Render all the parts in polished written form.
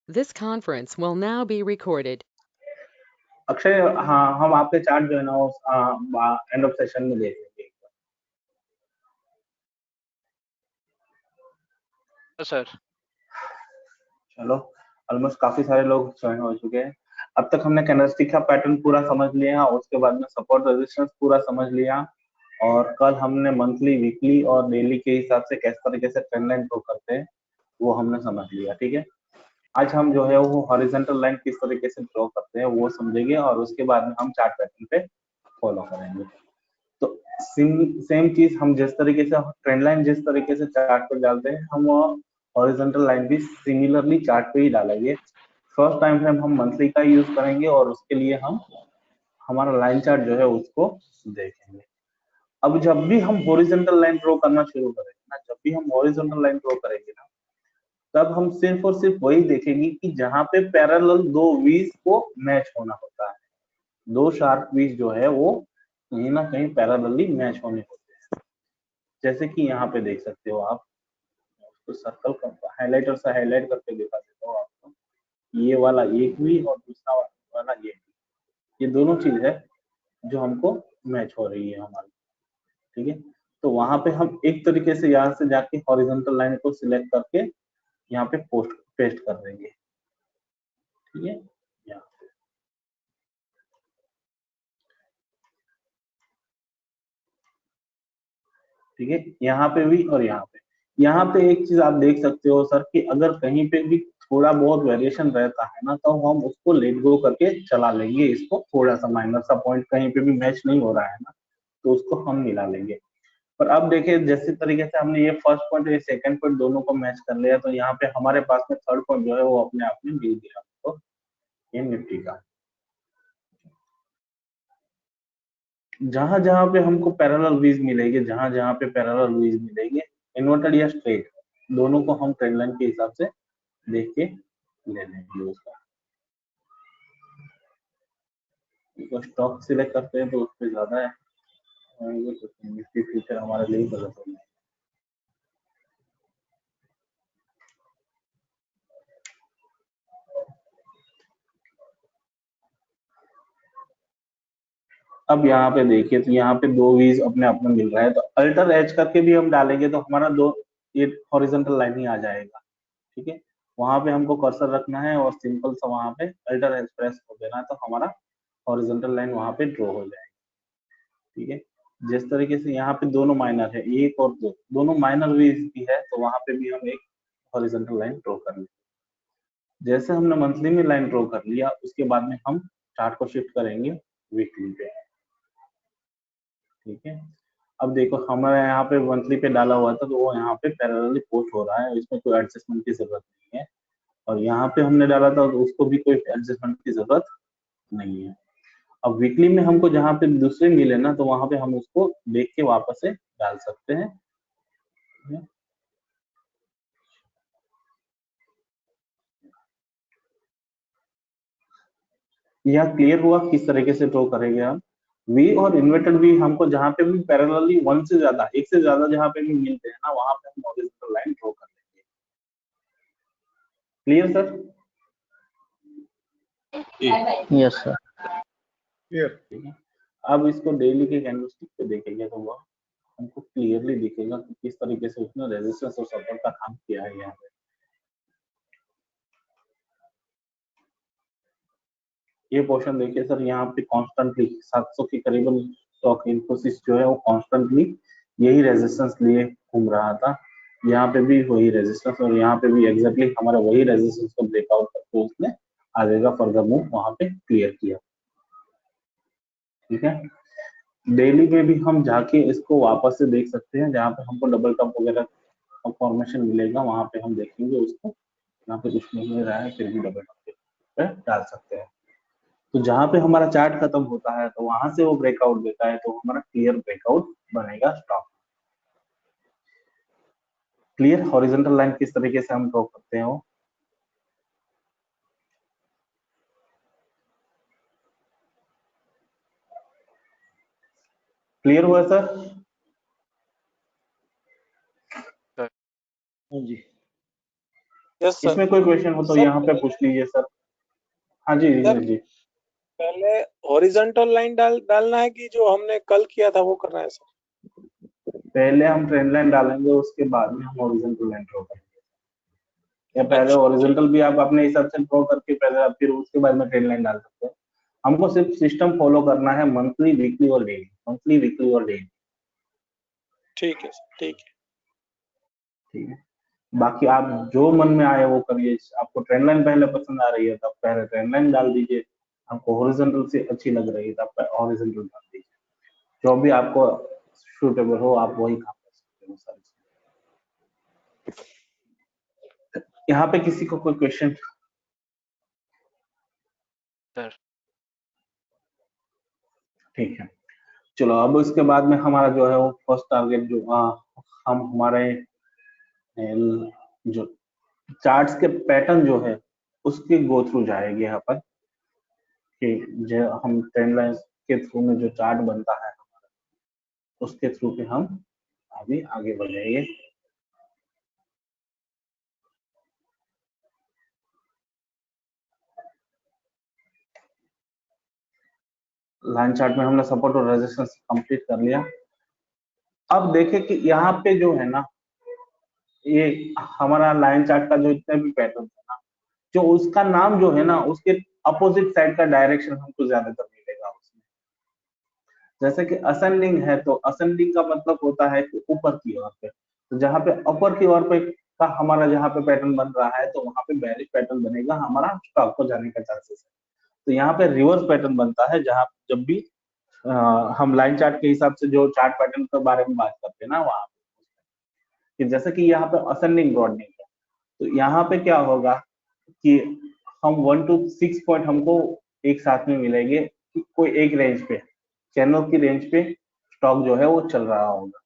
This conference will now be recorded. Akshay, हाँ, हम आपके चार्ट जो है ना वो एंड ऑफ सेशन में देख लेंगे। सर चलो, ऑलमोस्ट काफी सारे लोग ज्वाइन हो चुके हैं। अब तक हमने कैंडलस्टिक का पैटर्न पूरा समझ लिया, उसके बाद में सपोर्ट रेजिस्टेंस पूरा समझ लिया, और कल हमने मंथली, वीकली और डेली के हिसाब से किस तरीके से ट्रेंड लाइन ड्रॉ करते हैं वो हमने समझ लिया। ठीक है, आज हम जो है वो हॉरिजॉन्टल लाइन किस तरीके से ड्रॉ करते हैं वो समझेंगे, और उसके बाद में हम चार्ट पैटर्न पे फॉलो करेंगे। तो सेम चीज हम जिस तरीके से ट्रेंड लाइन जिस तरीके से चार्ट पर डालते हैं, हम हॉरिजॉन्टल लाइन भी सिमिलरली चार्ट पे ही डालेंगे। फर्स्ट टाइम फ्रेम हम मंथली का यूज करेंगे, और उसके लिए हम हमारा लाइन चार्ट जो है उसको देखेंगे। अब जब भी हम हॉरिजॉन्टल लाइन ड्रॉ करना शुरू करेंगे ना, जब भी हम हॉरिजॉन्टल लाइन ड्रॉ करेंगे ना, तब हम सिर्फ और सिर्फ वही देखेंगे कि जहां पे पैरेलल दो वीज को मैच होना होता है। दो शार्प वीज जो है वो कहीं ना कहीं पैरेलली मैच होने होते हैं। जैसे कि यहाँ पे देख सकते हो आप, तो सर्कल करता हाइलाइटर से हाईलाइट करके दिखा देता हूँ आपको। ये वाला एक वी और दूसरा वाला ये वी, ये दोनों चीज है जो हमको मैच हो रही है हमारी। ठीक है, तो वहां पे हम एक तरीके से यहाँ से जाके हॉरिजॉन्टल लाइन को सिलेक्ट करके यहाँ पे पेस्ट कर देंगे। ठीक है, यहाँ ठीक है, यहाँ पे भी और यहाँ पे। यहाँ पे एक चीज आप देख सकते हो सर कि अगर कहीं पे भी थोड़ा बहुत वेरिएशन रहता है ना, तो हम उसको लेट गो करके चला लेंगे। इसको थोड़ा सा माइनर सा पॉइंट कहीं पे भी मैच नहीं हो रहा है ना, तो उसको हम मिला लेंगे। पर अब देखिए, जैसे तरीके से हमने ये फर्स्ट पॉइंट और ये सेकंड पॉइंट दोनों को मैच कर लिया, तो यहाँ पे हमारे पास में थर्ड पॉइंट जो है वो अपने आप में मिल गया हमको, ये निफ्टी का। जहां जहां पे हमको पैरेलल वीज मिलेगी, जहां जहां पे पैरेलल वीज मिलेगी, इन्वर्टेड या स्ट्रेट, दोनों को हम ट्रेंड लाइन के हिसाब से देख के ले लेंगे उसका। तो स्टॉक सिलेक्ट करते हैं तो उस पर ज्यादा है, निफ्टी फ्यूचर हमारे लिए गलत हो गया। अब यहाँ पे देखिए, तो यहाँ पे दो वीज अपने आप में मिल रहा है, तो अल्टर एज करके भी हम डालेंगे तो हमारा दो ये हॉरिजॉन्टल लाइन ही आ जाएगा। ठीक है, वहां पे हमको कर्सर रखना है और सिंपल सा वहां पे अल्टर एज प्रेस कर देना है, तो हमारा हॉरिजॉन्टल लाइन वहां पे ड्रॉ हो जाएगी। ठीक है, जिस तरीके से यहाँ पे दोनों माइनर है, एक और दो, दोनों माइनर वीज भी है, तो वहां पे भी हम एक हॉरिजॉन्टल लाइन ड्रॉ कर लेंगे। जैसे हमने मंथली में लाइन ड्रॉ कर लिया, उसके बाद में हम चार्ट को शिफ्ट करेंगे वीकली पे। ठीक है, अब देखो हमारे यहाँ पे मंथली पे डाला हुआ था, तो वो यहाँ पे पैरेलली पोस्ट हो रहा है, इसमें कोई एडजस्टमेंट की जरूरत नहीं है। और यहाँ पे हमने डाला था तो उसको भी कोई एडजस्टमेंट की जरूरत नहीं है। अब वीकली में हमको जहाँ पे दूसरे मिले ना, तो वहां पे हम उसको देख के वापस से डाल सकते हैं। यह क्लियर हुआ किस तरीके से ड्रॉ करेंगे हम। वी और इन्वर्टेड वी हमको जहाँ पे भी पैरेलली वन से ज्यादा, एक से ज्यादा जहाँ पे भी मिलते हैं ना, वहां पे हम हॉरिजॉन्टल लाइन ड्रॉ कर लेंगे। Clear sir? Yes sir. Clear. अब इसको डेली के कैंडलस्टिक पे देखेंगे तो वह हमको क्लियरली दिखेगा कि किस तरीके से उसने रेजिस्टेंस और सपोर्ट का काम किया है यहाँ पे। ये पोर्शन देखिए सर, यहाँ पे कॉन्स्टेंटली 700 के करीबन स्टॉक इन्फोसिस जो है वो कॉन्स्टेंटली यही रेजिस्टेंस लिए घूम रहा था। यहाँ पे भी वही रेजिस्टेंस, और यहाँ पे भी एग्जैक्टली हमारा वही रेजिस्टेंस को ब्रेकआउट करके उसने आगे का फर्दर मूव वहां पे क्लियर किया। ठीक है, डेली में भी हम जाके इसको वापस से देख सकते हैं, जहाँ पे हमको डबल टॉप वगैरह फॉर्मेशन मिलेगा वहां पे हम देखेंगे उसको। यहाँ पे कुछ नहीं मिल रहा है, फिर भी डबल टॉप पे डाल सकते हैं। तो जहां पे हमारा चार्ट खत्म होता है, तो वहां से वो ब्रेकआउट देता है, तो हमारा क्लियर ब्रेकआउट बनेगा स्टॉक। क्लियर हॉरिजॉन्टल लाइन किस तरीके से हम ड्रॉ करते हैं वो। क्लियर हुआ सर? हाँ जी। Yes sir. इसमें कोई क्वेश्चन हो तो सर यहाँ पे पूछ लीजिए सर। हाँ जी सर जी। पहले हॉरिजॉन्टल लाइन डालना है कि जो हमने कल किया था वो करना है सर? पहले हम ट्रेंड लाइन डालेंगे, उसके बाद में हम हॉरिजॉन्टल लाइन ड्रॉ करेंगे, या पहले अच्छा ठीक। हॉरिजॉन्टल भी आप अपने हिसाब से ड्रॉ करके पहले आप फिर उसके बाद में ट्रेंड लाइन डाल सकते हैं। हमको सिर्फ सिस्टम फॉलो करना है, मंथली वीकली और डेली, मंथली वीकली और डेली। ठीक है सर, ठीक है। ठीक है, बाकी आप जो मन में आए वो करिए। आपको ट्रेंड लाइन पहले पसंद आ रही है तो आप पहले ट्रेंड लाइन डाल दीजिए, आपको हॉरिजॉन्टल से अच्छी लग रही है तो आप हॉरिजॉन्टल डाल दीजिए, जो भी आपको सूटेबल हो आप वही काम कर सकते हो सर। यहाँ पे किसी को कोई क्वेश्चन? सर ठीक है, चलो अब इसके बाद में हमारा जो है वो फर्स्ट टारगेट जो हम हमारे जो चार्ट्स के पैटर्न जो है उसके गो थ्रू जाएंगे यहाँ पर, कि जो हम ट्रेंड लाइन के थ्रू में जो चार्ट बनता है हमारा, उसके थ्रू पे हम अभी आगे बढ़ेंगे। लाइन चार्ट में हमने सपोर्ट और रेजिस्टेंस कंप्लीट कर लिया। अब देखें कि यहाँ पे जो है ना, ये हमारा लाइन चार्ट का जो इतने भी पैटर्न है ना, जो उसका नाम जो है ना, उसके अपोजिट साइड का डायरेक्शन हमको ज्यादातर मिलेगा उसमें। जैसे कि असेंडिंग है तो असेंडिंग का मतलब होता है कि ऊपर की ओर पे, तो जहाँ पे ऊपर की ओर पे का हमारा जहाँ पे पैटर्न बन रहा है तो वहां पे बेरिश पैटर्न बनेगा, हमारा स्टॉक को जाने का चांसेस है। तो यहाँ पे रिवर्स पैटर्न बनता है, जहाँ जब भी हम लाइन चार्ट के हिसाब से जो चार्ट पैटर्न के बारे में बात करते हैं ना, वहां पे कि जैसे कि यहाँ पे असेंडिंग ब्रॉडनिंग है, तो यहाँ पे क्या होगा कि हम 1 to 6 पॉइंट हमको एक साथ में मिलेंगे कि कोई एक रेंज पे, चैनल की रेंज पे स्टॉक जो है वो चल रहा होगा।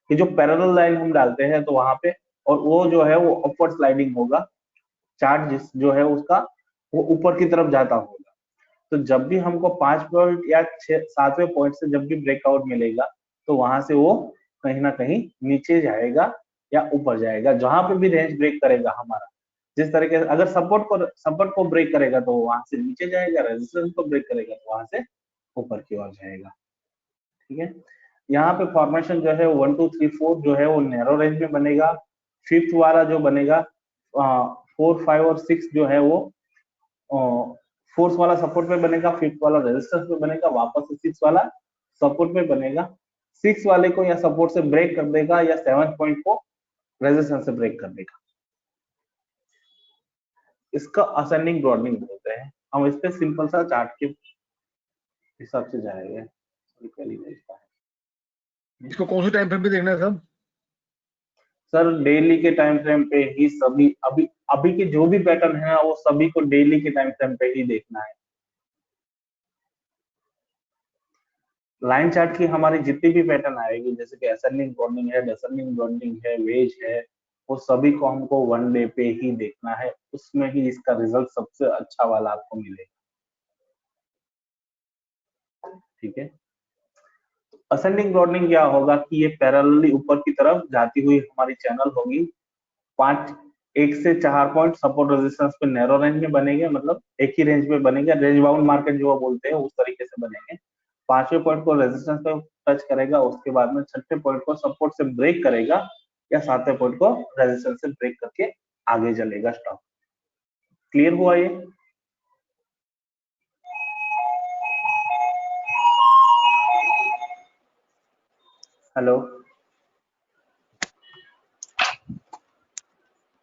कि जो पैरेलल लाइन हम डालते हैं तो वहां पे, और वो जो है वो अपवर्ड स्लाइडिंग होगा, चार्ट जिस जो है उसका वो ऊपर की तरफ जाता होगा। तो जब भी हमको 5 पॉइंट या 7वें पॉइंट से जब भी ब्रेकआउट मिलेगा तो वहां से वो कहीं ना कहीं नीचे जाएगा या ऊपर जाएगा, जहां पे भी रेंज ब्रेक करेगा हमारा। जिस तरीके से अगर सपोर्ट को ब्रेक करेगा तो वहां से नीचे जाएगा, रेजिस्टेंस को ब्रेक करेगा तो वहां से ऊपर की ओर जाएगा। ठीक है, यहाँ पे फॉर्मेशन जो है 1 2 3 4 जो है वो नैरो रेंज में बनेगा। फिफ्थ वाला जो बनेगा 4 5 और 6 जो है वो फोर्थ वाला सपोर्ट पे बनेगा, फिफ्थ वाला रेजिस्टेंस पे बनेगा, वापस से सिक्स वाला सपोर्ट पे बनेगा। सिक्स वाले को या सपोर्ट से ब्रेक कर देगा या 7 पॉइंट को रेजिस्टेंस से ब्रेक कर देगा। इसका असेंडिंग ब्रॉडनिंग बोलते हैं। हम इस पे सिंपल सा चार्ट के हिसाब से जाएंगे। इसको कौन से टाइम फ्रेम पे देखना है सब? सर डेली के टाइम फ्रेम पे ही सभी, अभी अभी के जो भी पैटर्न है वो सभी को डेली के टाइम फ्रेम पे ही देखना है। लाइन चार्ट की हमारी जितनी भी पैटर्न आएगी, जैसे कि असेंडिंग ब्रॉडनिंग है, डिसेंडिंग ब्रॉडनिंग है, वेज है, वो सभी को हमको वन डे पे ही देखना है, उसमें ही इसका रिजल्ट सबसे अच्छा वाला आपको मिलेगा। ठीक है, असेंडिंग ब्रॉडनिंग क्या होगा कि ये पैरेलली ऊपर की तरफ जाती हुई हमारी चैनल होगी। 1 से 4 पॉइंट सपोर्ट रेजिस्टेंस पे नैरो रेंज में बनेंगे, मतलब एक ही रेंज में बनेंगे, रेंज बाउंड मार्केट जो बोलते हैं उस तरीके से बनेंगे। 5वें पॉइंट को रेजिस्टेंस पे टच करेगा, उसके बाद में 6ठे पॉइंट को सपोर्ट से ब्रेक कर देगा या 7वें पॉइंट को रेजिस्टेंस से ब्रेक करके आगे चलेगा स्टॉक। क्लियर हुआ ये? हेलो,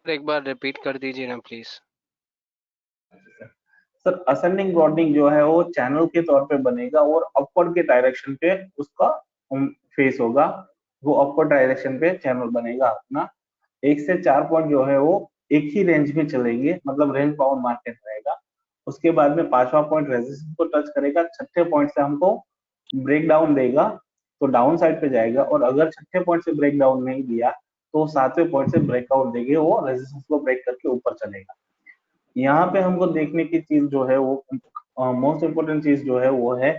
एक बार रिपीट कर दीजिए ना प्लीज। सर असेंडिंग ब्रॉडनिंग जो है वो चैनल के तौर पे बनेगा और अपवर्ड के डायरेक्शन पे उसका फेस होगा, वो अपवर्ड डायरेक्शन पे चैनल बनेगा अपना। 1 से 4 पॉइंट जो है वो एक ही रेंज में चलेंगे, मतलब रेंज बाउंड मार्केट रहेगा। उसके बाद में 5वां पॉइंट रेजिस्टेंस को टच करेगा, 6ठे पॉइंट से हमको ब्रेक डाउन देगा तो डाउन साइड पे जाएगा, और अगर 6ठे पॉइंट से ब्रेक डाउन नहीं दिया तो 7वें पॉइंट से ब्रेकआउट देंगे, वो रेजिस्टेंस को ब्रेक करके ऊपर चलेगा। यहाँ पे हमको देखने की चीज जो है वो मोस्ट इंपोर्टेंट चीज जो है वो है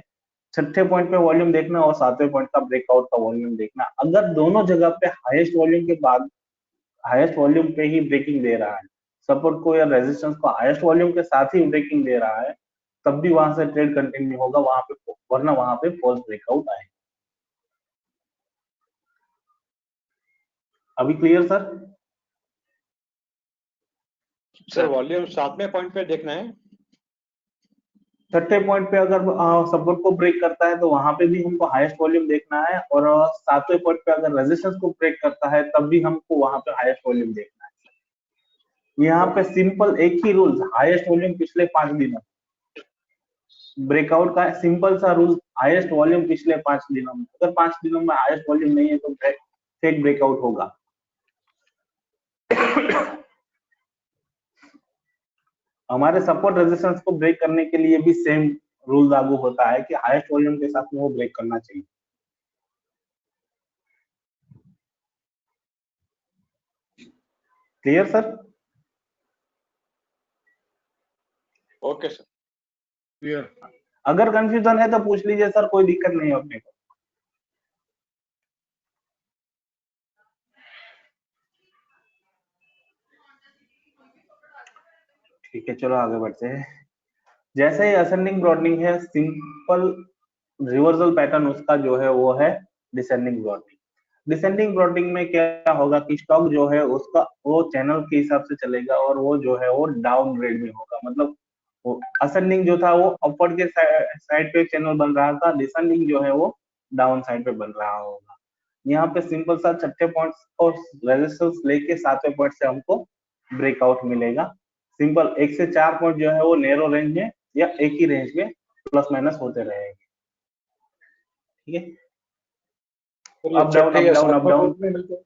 6ठे पॉइंट पे वॉल्यूम देखना और 7वें पॉइंट का ब्रेकआउट का वॉल्यूम देखना। अगर दोनों जगह पे हाईएस्ट वॉल्यूम के बाद हाईएस्ट वॉल्यूम पे ही ब्रेकिंग दे रहा है सपोर्ट को या रेजिस्टेंस को हाईएस्ट वॉल्यूम के साथ ही ब्रेकिंग दे रहा है, तब भी वहां से ट्रेड कंटिन्यू होगा वहां पे, वरना वहां पे फॉल्स ब्रेकआउट आएगा। अभी क्लियर सर? सर वॉल्यूम 7वें पॉइंट पे देखना है। छठे पॉइंट पे अगर सपोर्ट को ब्रेक करता है तो वहां पे भी हमको हाईएस्ट वॉल्यूम देखना है, और 7वें पॉइंट पे अगर रेजिस्टेंस को ब्रेक करता है तब भी हमको वहां पे हाईएस्ट वॉल्यूम देखना है। यहाँ पे सिंपल एक ही रूल, हाईएस्ट वॉल्यूम पिछले 5 दिनों, ब्रेकआउट का सिंपल सा रूल, हाईएस्ट वॉल्यूम पिछले 5 दिनों में। अगर 5 दिनों में हाईएस्ट वॉल्यूम नहीं है तो फेक ब्रेकआउट होगा। हमारे सपोर्ट रेजिस्टेंस को ब्रेक करने के लिए भी सेम रूल लागू होता है कि हाईएस्ट वॉल्यूम के साथ में वो ब्रेक करना चाहिए। Clear sir? Okay sir, clear. अगर कंफ्यूजन है तो पूछ लीजिए सर, कोई दिक्कत नहीं है अपने को। ठीक है, चलो आगे बढ़ते हैं। जैसे ही असेंडिंग ब्रॉडनिंग है, सिंपल रिवर्सल पैटर्न उसका जो है वो है डिसेंडिंग ब्रॉडनिंग। डिसेंडिंग ब्रॉडनिंग में क्या होगा कि स्टॉक जो है उसका वो चैनल के हिसाब से चलेगा और वो जो है वो डाउन ग्रेड में होगा। मतलब वो असेंडिंग जो था वो अपवर्ड के साइड पे चैनल बन रहा था, डिसेंडिंग जो है वो डाउन साइड पे बन रहा होगा। यहाँ पे सिंपल सा छठे पॉइंट और रेजिस्टेंस लेके 7वें पॉइंट से हमको ब्रेकआउट मिलेगा। सिंपल 1 से 4 पॉइंट जो है वो नैरो रेंज में या एक ही रेंज में प्लस माइनस होते रहेंगे। ठीक है, up down up down up down.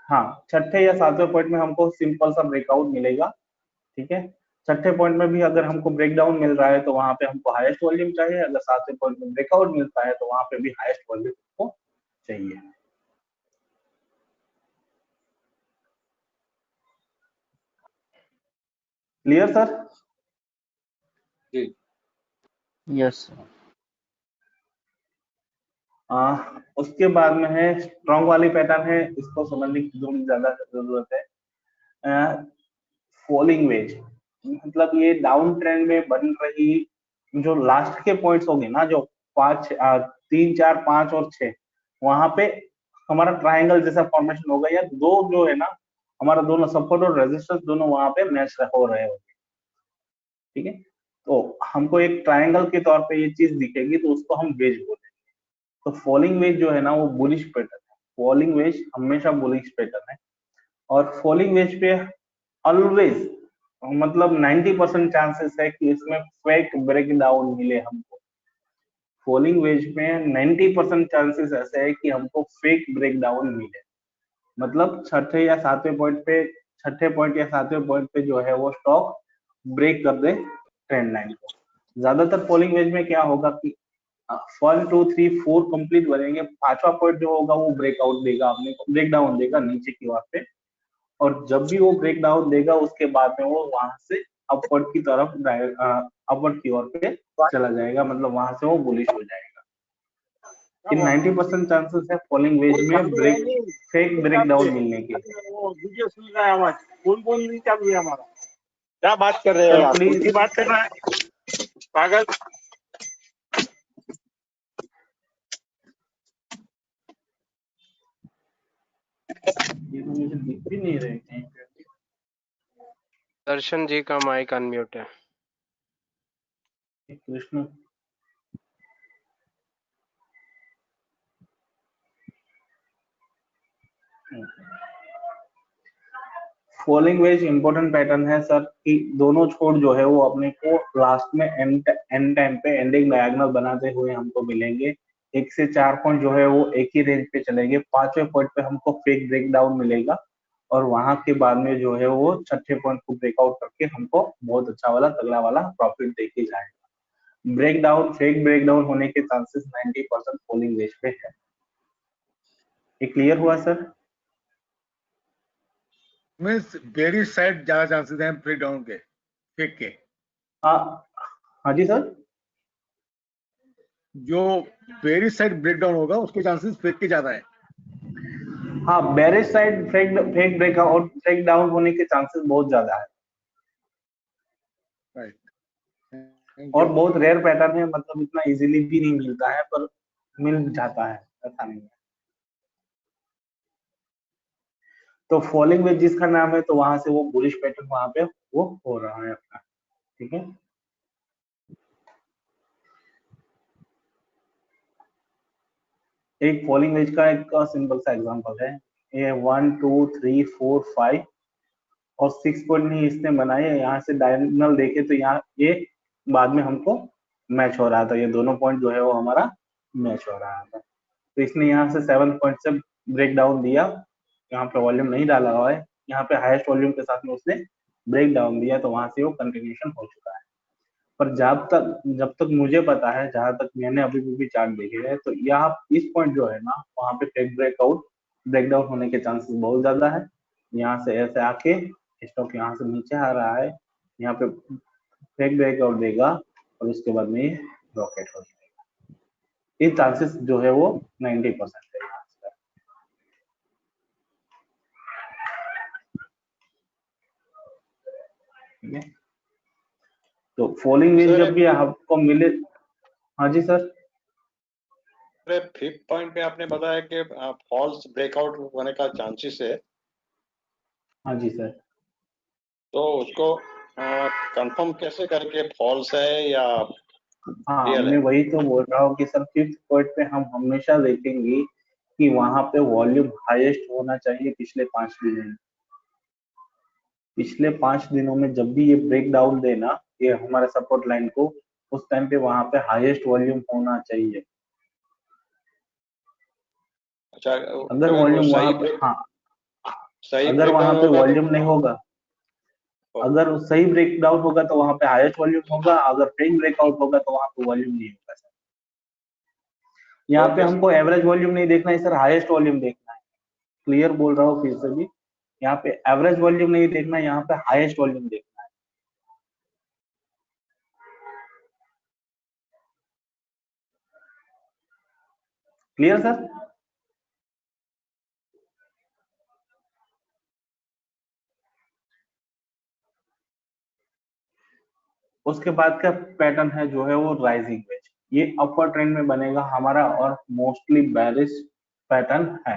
हाँ, छठे या 7वें पॉइंट में हमको सिंपल सा ब्रेकआउट मिलेगा। ठीक है, छठे पॉइंट में भी अगर हमको ब्रेकडाउन मिल रहा है तो वहां पे हमको हाईएस्ट वॉल्यूम चाहिए, अगर 7वें पॉइंट में ब्रेकआउट मिलता है तो वहां पे भी हाईएस्ट वॉल्यूम को चाहिए। Clear sir? जी। यस। उसके बाद में है स्ट्रॉन्ग वाली पैटर्न है, इसको समझने की थोड़ी ज्यादा जरूरत है। फॉलिंग वेज, मतलब ये डाउन ट्रेंड में बन रही जो लास्ट के पॉइंट्स होंगे ना, जो 3, 4, 5 और 6, वहां पे हमारा ट्रायंगल जैसा फॉर्मेशन होगा, या दो जो है ना हमारा दोनों सपोर्ट और रेजिस्टेंस दोनों वहां पे मैच हो रहे होंगे। ठीक है, तो हमको एक ट्रायंगल के तौर पे ये चीज दिखेगी तो उसको हम वेज बोलेंगे। तो फॉलिंग वेज जो है ना वो बुलिश पैटर्न है। फॉलिंग वेज हमेशा बुलिश पैटर्न है, और फॉलिंग वेज पे ऑलवेज मतलब 90% चांसेस है कि इसमें फेक ब्रेक डाउन मिले हमको। फॉलिंग वेज में 90% चांसेस ऐसे है कि हमको फेक ब्रेक डाउन मिले। मतलब छठे या 7वें पॉइंट पे, छठे पॉइंट या 7वें पॉइंट पे जो है वो स्टॉक ब्रेक कर दे ट्रेंड लाइन को। ज्यादातर फॉलिंग वेज में क्या होगा कि 1, 2, 3, 4 कंप्लीट बनेंगे, 5वां पॉइंट जो होगा वो ब्रेकआउट देगा, अपने को ब्रेक डाउन देगा नीचे की ओर पे, और जब भी वो ब्रेक डाउन देगा उसके बाद में वो वहां से अपवर्ड की तरफ अपवर्ड की ओर पे चला जाएगा, मतलब वहां से वो बुलिश हो जाएगा। इन 90% चांसेस है फॉलिंग वेज में फेक ब्रेक डाउन मिलने के। वीडियो सुन रहा है, आवाज फोन नहीं चालू है हमारा। क्या बात कर रहे हैं आप? प्लीज बात कर रहा है पागल। ये तो मुझे दिख भी नहीं रहे कहीं पे। दर्शन जी का माइक अनम्यूट है। Krishna, falling veg important pattern है सर कि दोनों छोर जो है वो अपने को लास्ट में एंड टाइम पे एंडिंग डायगोनल बनाते हुए हमको मिलेंगे। 1 से 4 पॉइंट जो है वो एक ही रेंज पे चलेंगे, 5वें पॉइंट पे हमको फेक ब्रेक डाउन मिलेगा, और वहां के बाद में जो है वो छठे पॉइंट को ब्रेकआउट करके हमको बहुत अच्छा वाला तगड़ा वाला प्रॉफिट देके जाएगा। Break down, fake break down होने के चांसेस 90% फॉलिंग वेज पे है। ये क्लियर हुआ सर? मीन्स बेरिश साइड ज्यादा चांसेस हैं ब्रेक डाउन के, फेक के। हाँ जी सर। जो बेरिश साइड ब्रेक डाउन होगा उसके चांसेस फेक के ज्यादा है। हाँ, bearish side fake breakout break down होने के चांसेस बहुत ज्यादा है राइट, थैंक और यू। बहुत रेयर पैटर्न है, मतलब इतना इजीली भी नहीं मिलता है, पर मिल जाता है, ऐसा नहीं है। तो फॉलिंग वेज जिसका नाम है, तो वहां से वो बुलिश पैटर्न वहां पे वो हो रहा है अपना, ठीक है। एक फॉलिंग वेज का एक सिंपल सा एग्जांपल है, ये 1 2 3 4 5 और 6 पॉइंट नहीं इसने बनाए, यहाँ से डायगोनल देखे तो यहाँ ये बाद में हमको मैच हो रहा था, ये दोनों पॉइंट जो है वो हमारा मैच हो रहा था। तो इसने यहाँ से 7 पॉइंट से ब्रेक डाउन दिया, यहाँ पे वॉल्यूम नहीं डाला हुआ है, यहाँ पे हाईएस्ट वॉल्यूम के साथ में उसने ब्रेक डाउन दिया, तो वहां से वो कंटिन्यूशन हो चुका है। पर जब तक मुझे पता है, जहां तक मैंने अभी भी चार्ट देखे हैं, तो यहाँ इस पॉइंट जो है ना, वहां पे फेक ब्रेकआउट ब्रेकडाउन होने के चांसेस बहुत ज्यादा है। यहाँ से ऐसे आके स्टॉक यहाँ से नीचे आ रहा है, यहाँ पे फेक ब्रेकआउट देगा और उसके बाद में ये रॉकेट हो जाएगा। ये चांसेस जो है वो 90% है यहाँ से। ठीक है, तो फॉलिंग वेज सर जब भी आपको मिले। हाँ जी सर। अरे 5th पॉइंट पे आपने बताया कि फॉल्स ब्रेकआउट होने का चांसेस है, हाँ जी सर। तो उसको कंफर्म कैसे करके फॉल्स है या हाँ, रियल मैं है? वही तो बोल रहा हूँ कि सर 5th पॉइंट पे हम हमेशा देखेंगे कि वहां पे वॉल्यूम हाईएस्ट होना चाहिए पिछले 5 दिनों में। पिछले 5 दिनों में जब भी ये ब्रेक डाउन देना, ये हमारे सपोर्ट लाइन को, उस टाइम पे वहां पे हाईएस्ट वॉल्यूम होना चाहिए। अच्छा, अगर अगर वो वॉल्यूम वहां सही पे, ब्रेक हाँ, सही अगर वहां ब्रेकडाउन पे होगा वॉल्यूम नहीं होगा, अगर सही ब्रेक डाउन होगा तो वहां पे हाईएस्ट वॉल्यूम होगा, अगर फेक ब्रेकआउट होगा तो वहां पे वॉल्यूम नहीं होगा सर। यहाँ पे ओके हमको एवरेज वॉल्यूम नहीं देखना है सर, हाईएस्ट वॉल्यूम देखना है। क्लियर बोल रहा हूँ फिर से भी, यहाँ पे एवरेज वॉल्यूम नहीं देखना है, यहाँ पे हाईएस्ट वॉल्यूम देखना है। Clear sir. उसके बाद का पैटर्न है जो है वो राइजिंग वेज, ये अपर ट्रेंड में बनेगा हमारा और मोस्टली बेरिश पैटर्न है।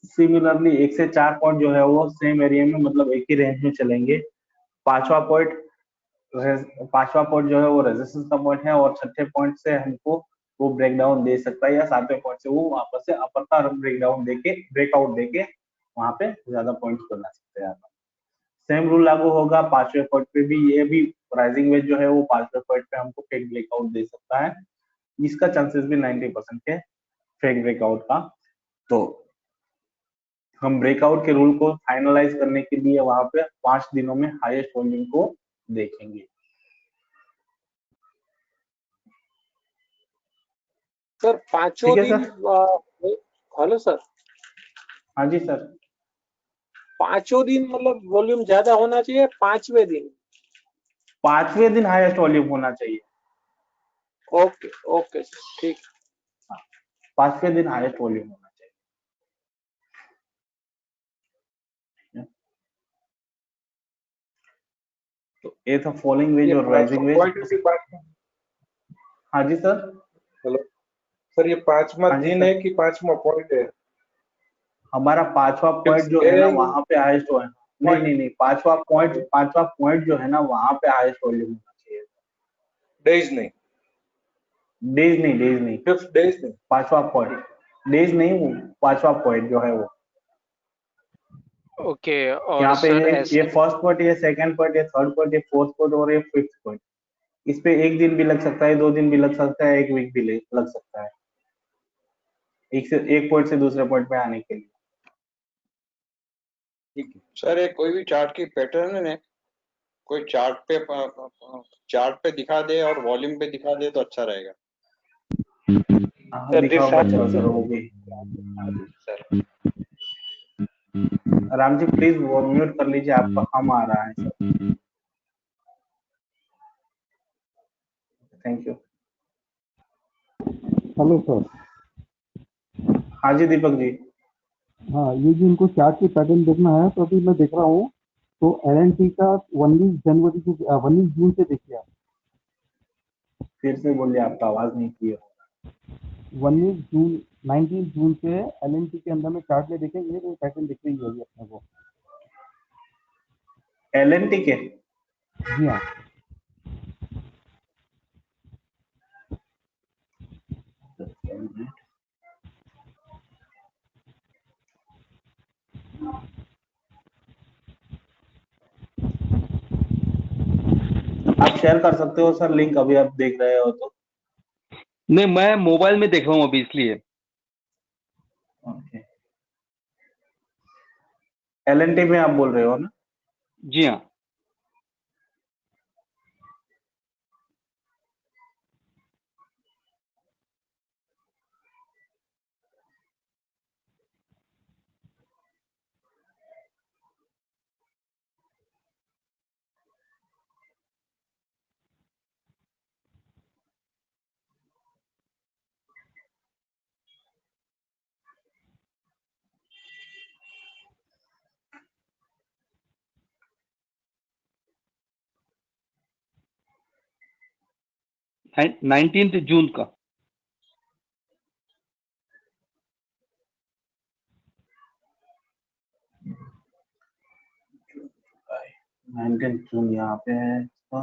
सिमिलरली 1 से 4 पॉइंट जो है वो सेम एरिया में, मतलब एक ही रेंज में चलेंगे। पांचवा पॉइंट पांचवा पॉइंट जो है वो रेजिस्टेंस का पॉइंट है, और छठे पॉइंट से हमको वो ब्रेक डाउन दे सकता है, या 7वें पॉइंट से वो वापस से अपर का ब्रेक डाउन देके ब्रेकआउट देके वहां पे ज्यादा पॉइंट्स बना सकते हैं। सेम रूल लागू होगा 5वें पॉइंट पे भी, ये भी राइजिंग वेज जो है वो 5वें पॉइंट पे हमको फेक ब्रेकआउट दे सकता है, इसका चांसेस भी 90% है फेक ब्रेकआउट का। तो हम ब्रेकआउट के रूल को फाइनलाइज करने के लिए वहां पे 5 दिनों में हाईएस्ट वॉल्यूम को देखेंगे। सर पांचों ठीक है दिन, सर। हेलो सर, हाँ जी सर। पांचों दिन मतलब वॉल्यूम ज्यादा होना चाहिए, 5वें दिन? 5वें दिन हाईएस्ट वॉल्यूम होना चाहिए। ओके ओके सर, ठीक। 5वें दिन हाईएस्ट वॉल्यूम होना चाहिए। तो ये था फॉलिंग वेज ये और 500 राइजिंग वेज। पॉइंट की बात। हाँ जी सर। हेलो सर, ये 5वां हाँ जी दिन सर। है कि 5वां पॉइंट है? हमारा 5वां पॉइंट फिक्स जो है है ना वहां पे हाईएस्ट हो है। नहीं नहीं नहीं, पांचवा पॉइंट जो है ना वहां पे हाईएस्ट वॉल्यूम होना चाहिए। डेज नहीं, डेज नहीं, फिक्स डेज नहीं। 5वां पॉइंट, डेज नहीं, वो 5वां पॉइंट जो है वो। ओके। और यहाँ पे सर ये ऐसे फर्स्ट पॉइंट, ये सेकंड पॉइंट, ये थर्ड पॉइंट, ये फोर्थ पॉइंट और ये 5th पॉइंट। इस पे एक दिन भी लग सकता है, 2 दिन भी लग सकता है, 1 वीक भी लग सकता है, एक पॉइंट से दूसरे पॉइंट पे आने के लिए। ठीक है सर, ये कोई भी चार्ट की पैटर्न है, कोई चार्ट पे दिखा दे और वॉल्यूम पे दिखा दे तो अच्छा रहेगा। हाँ दिखाऊंगा, चलो सर वो भी। सर राम जी प्लीज वो म्यूट कर लीजिए, आपका हम आ रहा है sir. Thank you. Hello sir. हाँ जी दीपक जी। हाँ, ये जो इनको चार्ट की पैटर्न देखना है तो अभी मैं देख रहा हूँ, तो LNT का 19 जनवरी से 19 जून से देखिए आप। फिर से बोलिए, आपका आवाज नहीं क्लियर। 19 जून 19 जून से LNT के अंदर में चार्ट में देखेंगे तो पैटर्न दिख रही होगी अपने को। LNT के जी हाँ। आप शेयर कर सकते हो सर लिंक, अभी आप देख रहे हो तो। नहीं, मैं मोबाइल में देख रहा हूँ अभी, इसलिए। ओके, LNT में आप बोल रहे हो ना? जी हाँ। है 19 जून का। जुलाई 19 जून यहाँ पे है इसका।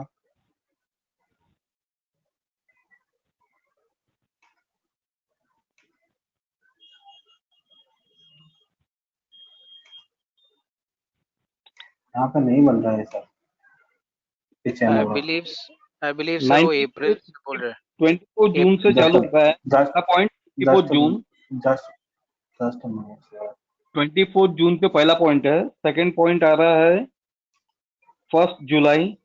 यहाँ पे नहीं बन रहा है सर, चैनल आई होगा। बिलीव सर वो 19 अप्रैल से बोल रहे हैं। 24 जून से चालू हुआ है जस्ट पहला पॉइंट। 24 जून जस्ट जस्ट मिनट। 24 जून पे पहला पॉइंट है। सेकंड पॉइंट आ रहा है 1 जुलाई।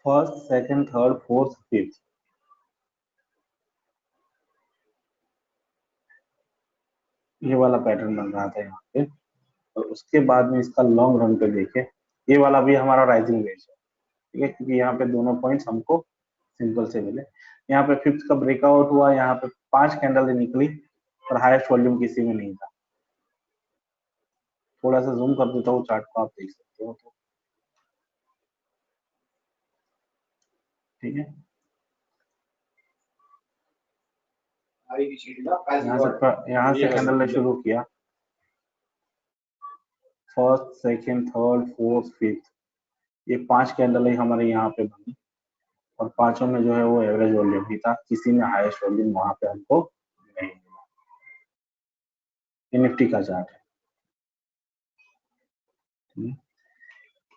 First, second, third, fourth, fifth, ये वाला पैटर्न बन रहा था यहाँ पे। और उसके बाद में इसका लॉन्ग रन पे देखे, ये वाला भी हमारा राइजिंग वेज है, ठीक है, क्योंकि यहाँ पे दोनों पॉइंट्स हमको सिंपल से मिले। यहाँ पे फिफ्थ का ब्रेकआउट हुआ, यहाँ पे 5 कैंडल निकली और हाईएस्ट वॉल्यूम किसी में नहीं था। थोड़ा सा जूम कर देता हूँ चार्ट को, आप देख सकते हो तो, ठीक है। यहाँ से कैंडल ने शुरू किया, first, second, third, fourth, fifth, ये 5 कैंडल ही हमारे यहाँ पे बनी और पांचों में जो है वो एवरेज वॉल्यूम ही था, किसी में हाईएस्ट वॉल्यूम वहां पे हमको नहीं मिला। ये निफ्टी का चार्ट है।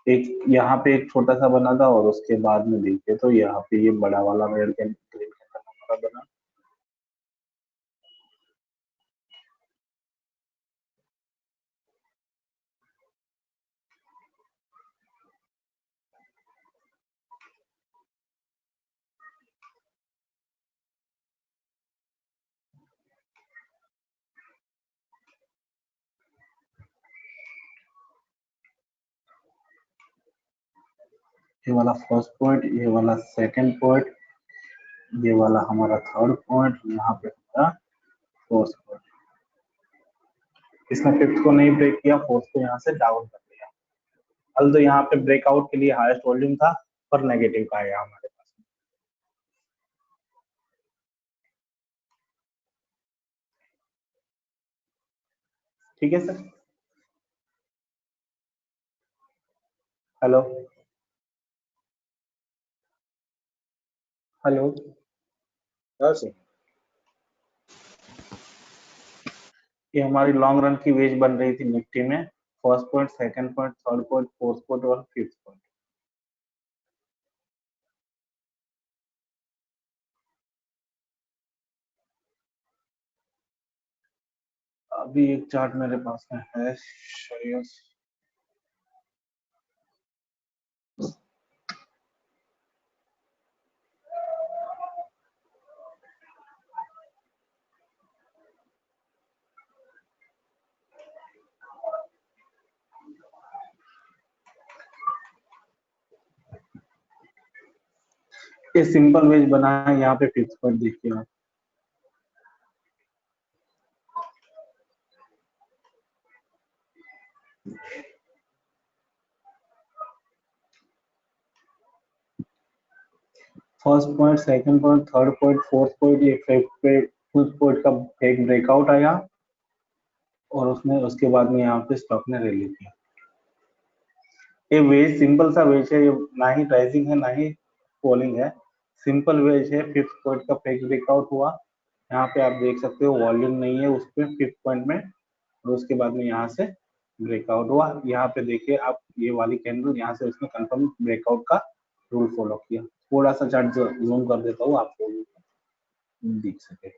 एक यहाँ पे एक छोटा सा बना था और उसके बाद में देखिए तो यहाँ पे ये बड़ा वाला रेड ग्रीन कैंडल हमारा बना। ये वाला फर्स्ट पॉइंट, ये वाला सेकंड पॉइंट, ये वाला हमारा थर्ड पॉइंट, यहाँ पे हमारा फोर्थ पॉइंट। इसने फिफ्थ को नहीं ब्रेक किया, फोर्थ को यहाँ से डाउन कर दिया। तो यहाँ पे ब्रेकआउट के लिए हाईएस्ट वॉल्यूम था पर नेगेटिव का आया हमारे पास। ठीक है सर। हेलो हेलो ये हमारी लॉन्ग रन की वेज बन रही थी निफ्टी में, first point, second point, third point, fourth point और फिफ्थ पॉइंट। अभी एक चार्ट मेरे पास में है श्रेयस, ये सिंपल वेज बना है, यहाँ पे फिफ्थ पॉइंट देखिए आप। First point, second point, third point, fourth point, ये फिफ्थ पॉइंट का एक ब्रेकआउट आया और उसके बाद में यहाँ पे स्टॉक ने रैली किया। ये वेज सिंपल सा वेज है, ये ना ही राइजिंग है ना ही फॉलिंग है, सिंपल वेज है। फिफ्थ पॉइंट का फेक ब्रेकआउट हुआ, यहाँ पे आप देख सकते हो वॉल्यूम नहीं है उस पे फिफ्थ पॉइंट में, और उसके बाद में यहाँ से ब्रेकआउट हुआ। यहाँ पे देखिए आप ये वाली कैंडल, यहाँ से उसने कंफर्म ब्रेकआउट का रूल फॉलो किया। थोड़ा सा चार्ट जूम कर देता हूँ आपको दिख सके।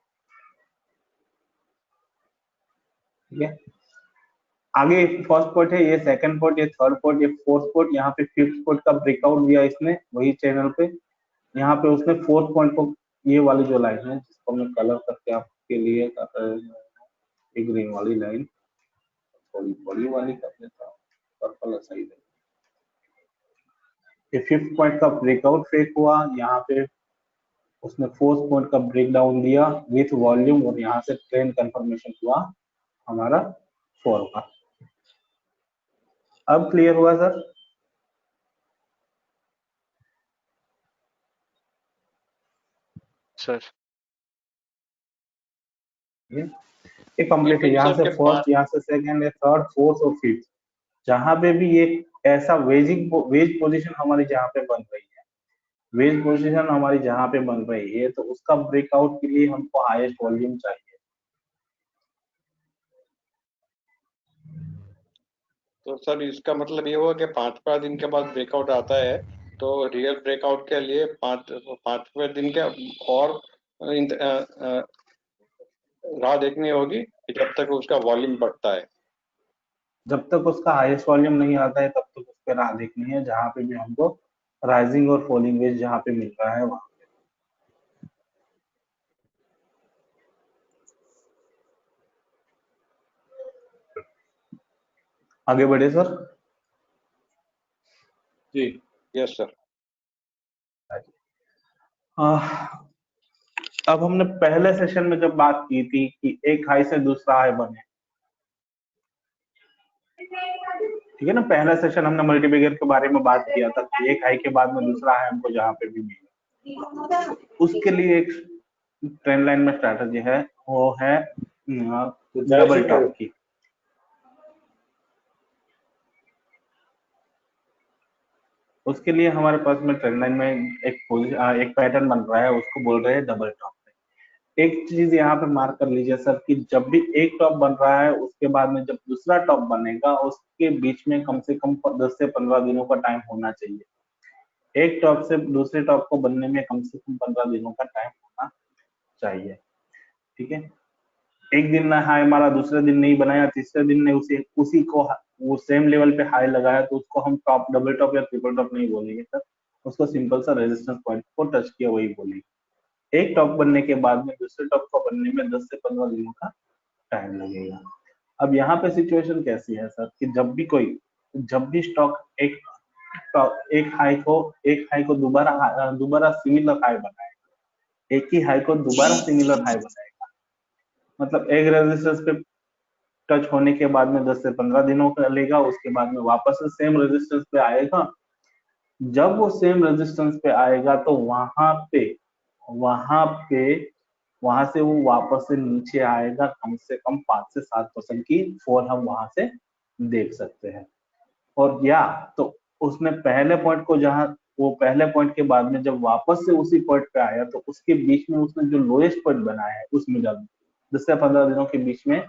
ठीक है, आगे फर्स्ट पॉइंट है, ये सेकंड पॉइंट, ये थर्ड पॉइंट, ये फोर्थ पॉइंट, यहाँ पे फिफ्थ पॉइंट का ब्रेकआउट दिया इसने वही चैनल पे। यहाँ पे उसने फोर्थ पॉइंट को, ये वाली जो लाइन है जिसको मैं कलर करके आपके लिए एक ग्रीन वाली लाइन थोड़ी बड़ी वाली कर देता हूँ, पर्पल सही है। ये फिफ्थ पॉइंट का ब्रेकआउट फेक हुआ, यहाँ पे उसने फोर्थ पॉइंट का ब्रेकडाउन दिया विथ वॉल्यूम, और यहाँ से ट्रेंड कंफर्मेशन हुआ हमारा फॉल का। अब क्लियर हुआ सर? सर ये कंप्लीट है, यहाँ से फर्स्ट, यहाँ से सेकंड, थर्ड, फोर्थ और फिफ्थ, जहां पे भी ये ऐसा वेज पोजीशन हमारी जहाँ पे बन रही है, वेज पोजीशन हमारी जहाँ पे बन रही है, तो उसका ब्रेकआउट के लिए हमको हाईएस्ट वॉल्यूम चाहिए। तो सर इसका मतलब ये हुआ कि 5वां दिन के बाद ब्रेकआउट आता है, तो रियल ब्रेकआउट के लिए 5वें दिन के और राह देखनी होगी जब तक उसका वॉल्यूम बढ़ता है। जब तक उसका हाईएस्ट वॉल्यूम नहीं आता है तब तक उस पर राह देखनी है, जहाँ पे भी हमको राइजिंग और फॉलिंग वेज जहाँ पे मिल रहा है वहां पे। आगे बढ़े सर। जी यस सर। अब हमने पहले सेशन में जब बात की थी कि एक हाई से दूसरा हाई बने, ठीक है ना, पहला सेशन हमने मल्टीप्लिकेटर के बारे में बात किया था कि एक हाई के बाद में दूसरा हाई हमको जहाँ पे भी मिले, उसके लिए एक ट्रेंड लाइन में स्ट्रैटेजी है, वो है डबल टॉप की। उसके लिए हमारे पास में ट्रेंड लाइन में एक पैटर्न बन रहा है, उसको बोल रहे हैं डबल टॉप। एक चीज यहाँ पे मार्क कर लीजिए सर कि जब भी एक टॉप बन रहा है उसके बाद में जब दूसरा टॉप बनेगा उसके बीच में कम से कम 10 से 15 दिनों का टाइम होना चाहिए। एक टॉप से दूसरे टॉप को बनने में कम से कम 15 दिनों का टाइम होना चाहिए। ठीक है, एक दिन ना हाई मारा, दूसरे दिन नहीं बनाया, तीसरे दिन ने उसी को वो सेम लेवल पे हाई लगाया, तो उसको हम टॉप, डबल टॉप या ट्रिपल टॉप नहीं बोलेंगे सर, उसको सिंपल सा रेजिस्टेंस पॉइंट को टच किया वही बोलेंगे। एक टॉप बनने के बाद में दूसरे टॉप को बनने में 10 से 15 दिनों का टाइम लगेगा। अब यहाँ पे सिचुएशन कैसी है सर कि जब भी स्टॉक एक हाई को दोबारा सिमिलर हाई बनाएगा, एक ही हाई को दोबारा सिमिलर हाई बनाएगा, मतलब एक रेजिस्टेंस पे टच होने के बाद में 10 से 15 दिनों का लेगा, उसके बाद में वापस से सेम रेजिस्टेंस पे आएगा। जब वो सेम रेजिस्टेंस पे आएगा तो वहां से वो वापस से नीचे आएगा, कम से कम 5 से 7% की फॉल हम वहां से देख सकते हैं। और या तो उसने पहले पॉइंट को वो पहले पॉइंट के बाद में जब वापस से उसी पॉइंट पे आया तो उसके बीच में उसने जो लोएस्ट पॉइंट बनाया है उस मिडल में 10 से 15 दिनों के बीच में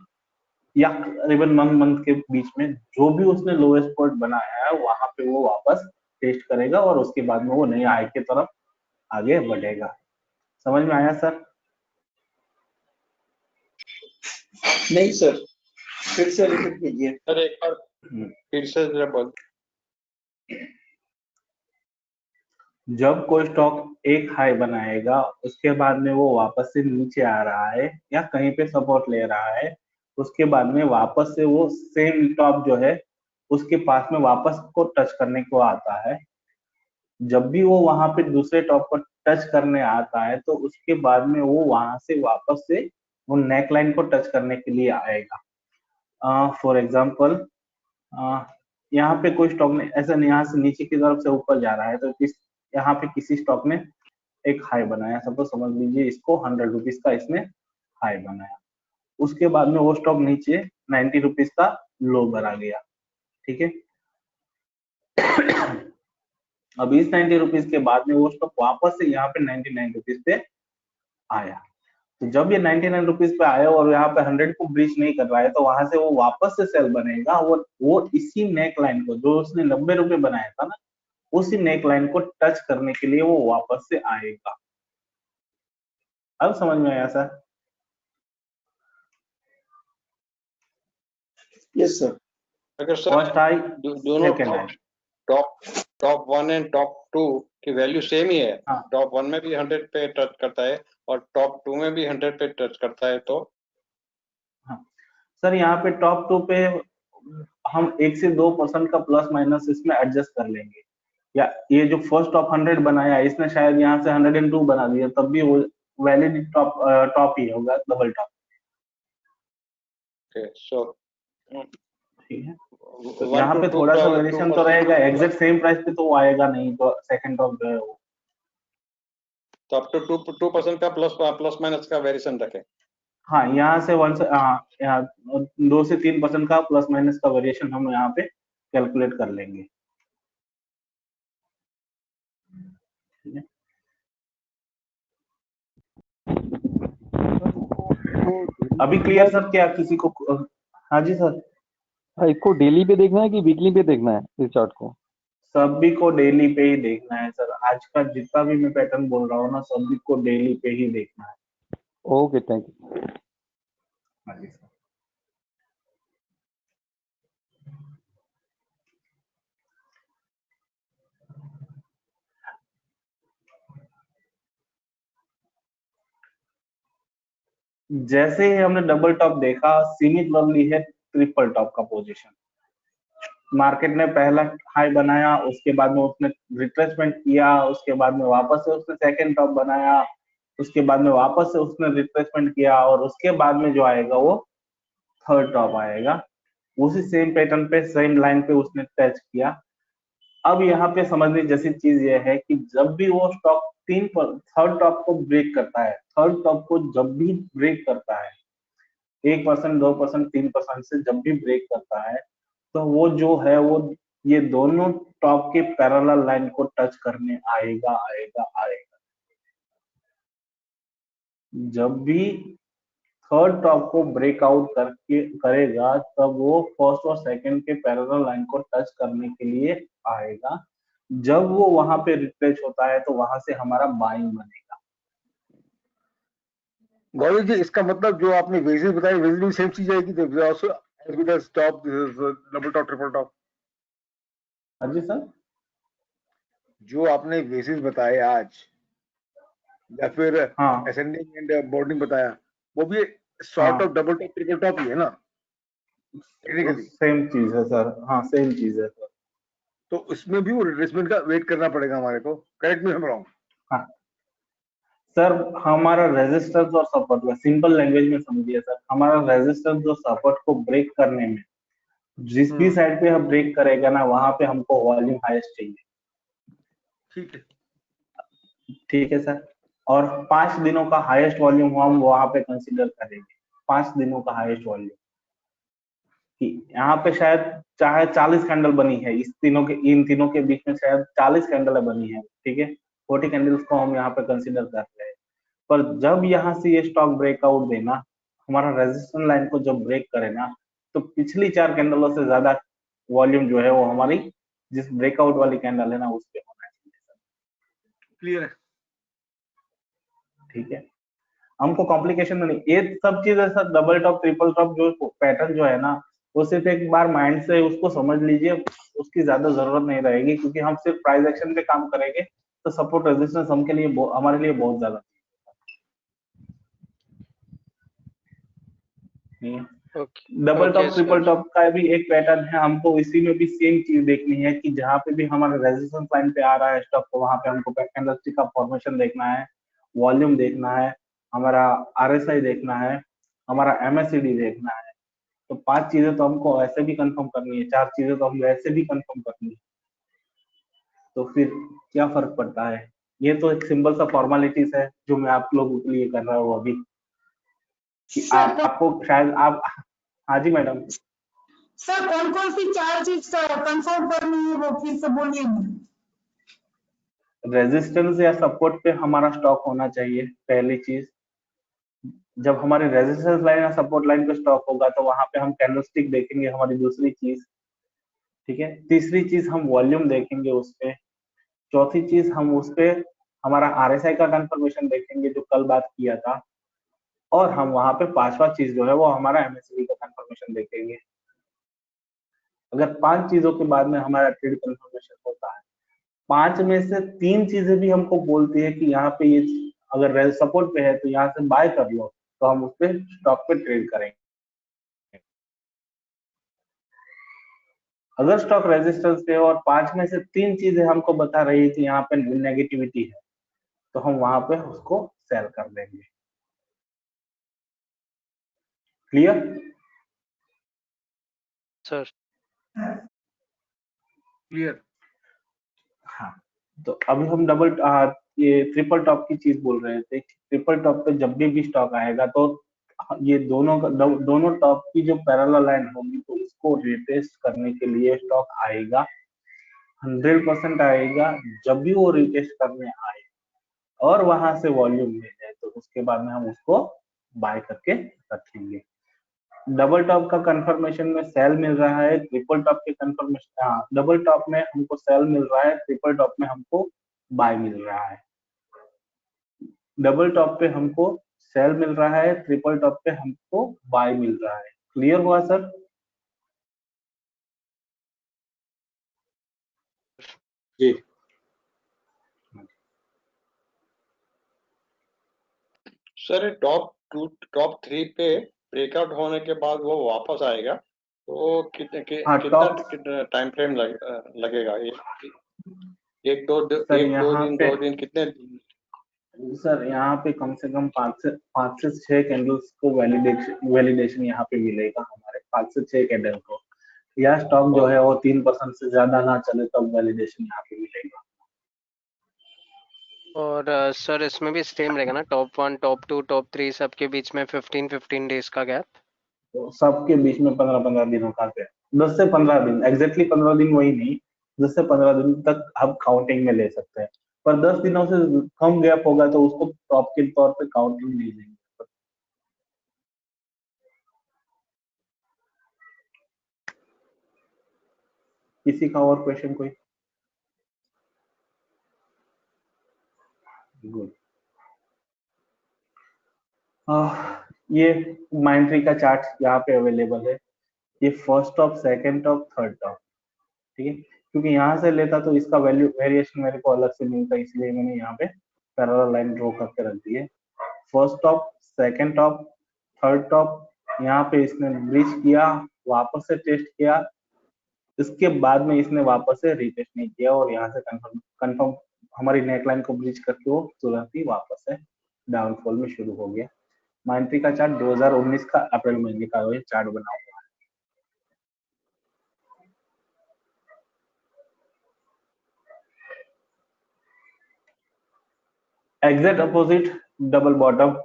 या करीबन मंथ के बीच में जो भी उसने लोएस्ट पॉइंट बनाया है वहां पे वो वापस टेस्ट करेगा और उसके बाद में वो नई हाई की तरफ आगे बढ़ेगा। समझ में आया सर? नहीं सर, फिर से रिपीट कीजिए। सर एक बार फिर से जरा बोल। जब कोई स्टॉक एक हाई बनाएगा उसके बाद में वो वापस से नीचे आ रहा है या कहीं पे सपोर्ट ले रहा है, उसके बाद में वापस से वो सेम टॉप जो है उसके पास में वापस को टच करने को आता है। जब भी वो वहां पे दूसरे टॉप को टच करने आता है तो उसके बाद में वो वहां से वापस से वो नेक लाइन को टच करने के लिए आएगा। फॉर एग्जाम्पल यहाँ पे कोई स्टॉक ने ऐसा यहाँ से नीचे की तरफ से ऊपर जा रहा है तो यहाँ पे किसी स्टॉक ने एक हाई बनाया, सबको समझ लीजिए इसको 100 रुपीज का इसने हाई बनाया। उसके बाद में वो स्टॉक नीचे 90 रुपीज का लो बना गया, ठीक है। अब इस 90 रुपीज के बाद में वो स्टॉक वापस से यहाँ पे 99 रुपीज पे आया। तो जब ये 99 रुपीज पे आया और यहाँ पे 100 को ब्रीच नहीं कर रहा है तो वहां से वो वापस से सेल बनेगा। वो इसी नेक लाइन को जो उसने 90 रुपए बनाया था ना, उसी नेक लाइन को टच करने के लिए वो वापस से आएगा। अब समझ में आया सर? Yes sir. अगर सर फर्स्ट हाई दोनों second high, top 1 and top 2 की वैल्यू सेम ही है, हाँ। टॉप 1 में भी 100 पे टच करता है और टॉप 2 में भी 100 पे टच करता है तो हाँ सर, यहाँ पे टॉप 2 पे हम 1 से 2% का प्लस माइनस इसमें एडजस्ट कर लेंगे। या ये जो फर्स्ट टॉप 100 बनाया इसने शायद यहाँ से 102 बना दिया, तब भी वो वैलिड टॉप ही होगा, डबल टॉप। सो ठीक है, तो यहाँ पे थोड़ा सा वेरिएशन तो रहेगा, एग्जैक्ट सेम प्राइस पे तो वो आएगा नहीं, तो सेकंड टॉप जो है वो तो अप टू 2% का प्लस माइनस का वेरिएशन रखें। हाँ, यहाँ से 2 से 3% का प्लस माइनस का वेरिएशन हम यहाँ पे कैलकुलेट कर लेंगे। ठीक है, अभी क्लियर सर? क्या किसी को? हाँ जी सर। इसको डेली पे देखना है कि वीकली पे देखना है इस चार्ट को? सभी को डेली पे ही देखना है सर। आज का जितना भी मैं पैटर्न बोल रहा हूँ ना, सभी को डेली पे ही देखना है। Okay, thank you. हाँ जी सर। जैसे ही हमने डबल टॉप देखा, सीमित ली है ट्रिपल टॉप का पोजीशन। मार्केट ने पहला हाई बनाया, उसके बाद में उसने रिट्रेसमेंट किया, उसके बाद में वापस से उसने सेकंड टॉप बनाया, उसके बाद में वापस से उसने रिट्रेसमेंट किया और उसके बाद में जो आएगा वो थर्ड टॉप आएगा। उसी सेम पैटर्न पे सेम लाइन पे उसने टच किया। अब यहाँ पे समझने जैसी चीज ये है कि जब भी वो स्टॉक थर्ड टॉप को ब्रेक करता है, थर्ड टॉप को जब भी ब्रेक करता है 1%, 2%, 3% से जब भी ब्रेक करता है तो वो जो है वो ये दोनों टॉप के पैरेलल लाइन को टच करने आएगा आएगा आएगा। जब भी थर्ड टॉप को ब्रेकआउट करके करेगा तब वो फर्स्ट और सेकंड के पैरेलल लाइन को टच करने के लिए आएगा। जब वो वहां पे रिट्रेस होता है तो वहां से हमारा बाइंग बनेगा। गौरव जी, इसका मतलब जो आपने वेजेस बताए, वेजेस भी सेम चीज आएगी, top, double top, triple top? हाँ जी सर। जो आपने वेजेस बताए आज या फिर हाँ, असेंडिंग एंड बोर्डिंग बताया, वो भी short of double top triple top ही है ना टेक्निकली? सेम चीज है सर। हाँ, सेम चीज है सर। तो उसमें भी वो रिट्रेसमेंट का वेट करना पड़ेगा हमारे को, correct me if I am wrong? हाँ सर हमारा रेजिस्टेंस और सपोर्ट का सिंपल लैंग्वेज में समझिए सर, हमारा रेजिस्टेंस जो सपोर्ट को ब्रेक करने में जिस भी साइड पे हम ब्रेक करेगा ना, वहां पे हमको वॉल्यूम हाईएस्ट चाहिए। ठीक है, ठीक है सर। और 5 दिनों का हाईएस्ट वॉल्यूम हम वहां पे कंसीडर करेंगे, 5 दिनों का हाईएस्ट वॉल्यूम। यहाँ पे शायद चाहे 40 कैंडल बनी है, इन तीनों के बीच में शायद 40 कैंडल बनी है, ठीक है, 40 कैंडल्स को हम यहाँ पे कंसीडर कर रहे हैं। पर जब यहाँ से ये स्टॉक ब्रेकआउट देना, हमारा रेजिस्टेंस लाइन को जब ब्रेक करे ना, तो पिछली 4 कैंडलों से ज्यादा वॉल्यूम जो है वो हमारी जिस ब्रेकआउट वाली कैंडल है ना उस पे होना चाहिए। क्लियर है। ठीक है, हमको कॉम्प्लिकेशन में नहीं, ये सब चीजें sir double top triple top जो पैटर्न जो है ना, वो सिर्फ एक बार माइंड से उसको समझ लीजिए, उसकी ज्यादा जरूरत नहीं रहेगी, क्योंकि हम सिर्फ प्राइस एक्शन पे काम करेंगे तो सपोर्ट रेजिस्टेंस हमके लिए हमारे लिए बहुत ज्यादा नहीं है। डबल टॉप ट्रिपल टॉप का भी एक पैटर्न है, हमको इसी में भी सेम चीज देखनी है कि जहाँ पे भी हमारा रेजिस्टेंस लाइन पे आ रहा है स्टॉक, तो वहां पे हमको कैंडलस्टिक का फॉर्मेशन देखना है, वॉल्यूम देखना है, हमारा आरएसआई देखना है, हमारा एमएससीडी देखना है। तो 5 चीजें तो हमको ऐसे भी कंफर्म करनी है, 4 चीजें तो हम वैसे भी कंफर्म करनी है, तो फिर क्या फर्क पड़ता है। ये तो एक सिंपल सा फॉर्मेलिटीज है जो मैं आप लोगों के लिए कर रहा हूँ अभी, कि आपको शायद आप। हाँ जी मैडम। सर कौन कौन सी 4 चीज कंफर्म करनी है वो फिर से बोलिए। रेजिस्टेंस या सपोर्ट पे हमारा स्टॉक होना चाहिए पहली चीज। जब हमारे रेजिस्टेंस लाइन या सपोर्ट लाइन पे स्टॉक होगा तो वहां पे हम कैंडलस्टिक देखेंगे, हमारी दूसरी चीज। ठीक है, तीसरी चीज हम वॉल्यूम देखेंगे उस पे। चौथी चीज हम उस पे हमारा आरएसआई का कंफर्मेशन देखेंगे जो कल बात किया था। और हम वहां पे 5वां चीज जो है वो हमारा एमएससीडी का कंफर्मेशन देखेंगे। अगर 5 चीजों के बाद में हमारा ट्रेड कंफर्मेशन होता है, 5 में से 3 चीजें भी हमको बोलती है कि यहाँ पे ये अगर सपोर्ट पे है तो यहाँ से बाय कर लो, तो हम उस पे स्टॉक पे ट्रेड करेंगे। अगर स्टॉक रेजिस्टेंस पे और 5 में से 3 चीजें हमको बता रही है कि यहाँ पे नेगेटिविटी है, तो हम वहां पे उसको सेल कर देंगे। Clear sir? क्लियर। हाँ, तो अभी हम ये ट्रिपल टॉप की चीज बोल रहे थे। ट्रिपल टॉप पे जब भी स्टॉक आएगा तो ये दोनों टॉप की जो पैरेलल लाइन होगी तो उसको रिटेस्ट करने के लिए स्टॉक आएगा, 100% आएगा। जब भी वो रिटेस्ट करने आए और वहां से वॉल्यूम मिल जाए तो उसके बाद में हम उसको बाय करके रखेंगे। डबल टॉप का कंफर्मेशन में सेल मिल रहा है, ट्रिपल टॉप के कंफर्मेशन, हाँ डबल टॉप में हमको सेल मिल रहा है, ट्रिपल टॉप में हमको बाय मिल रहा है। डबल टॉप पे हमको सेल मिल रहा है, ट्रिपल टॉप पे हमको बाय मिल रहा है। क्लियर हुआ सर? जी। सर टॉप 3 पे ब्रेकआउट होने के बाद वो वापस आएगा तो कितना टाइम फ्रेम लगेगा? एक दो दिन कितने? सर यहाँ पे कम से कम 5 से 6 कैंडल्स को वैलिडेशन यहाँ पे मिलेगा हमारे, 5 से 6 कैंडल को। या स्टॉक जो है वो 3% से ज्यादा ना चले तब वैलिडेशन यहाँ पे मिलेगा। और सर इसमें भी सेम रहेगा ना, टॉप 1 टॉप 2 टॉप 3 सबके बीच में 15 डेज का गैप? तो सबके बीच में 15 दिनों का गैप, 10 से 15 दिन, एग्जैक्टली 15 दिन वही नहीं, 10 से 15 दिन तक हम काउंटिंग में ले सकते हैं। पर 10 दिनों से कम गैप होगा तो उसको टॉप के तौर पे काउंटिंग नहीं लेंगे। किसी का और क्वेश्चन कोई? गुड। ये माइंट्री का चार्ट यहाँ पे अवेलेबल है। ये first top, second top, third top, ठीक है। क्योंकि यहाँ से लेता तो इसका वैल्यू वेरिएशन मेरे को अलग से मिलता, इसलिए मैंने यहाँ पे पैरेलल लाइन ड्रॉ करके रख दी है। First top, second top, third top, यहाँ पे इसने ब्रीच किया, वापस से टेस्ट किया, इसके बाद में इसने वापस से रीटेस्ट नहीं किया और यहाँ से कंफर्म हमारी नेकलाइन को ब्रीच करके वो तुरंत ही वापस से डाउनफॉल में शुरू हो गया। माइंट्री का चार्ट 2019 का अप्रैल महीने का ये चार्ट बना हुआ है। एग्जैक्ट अपोजिट डबल बॉटम,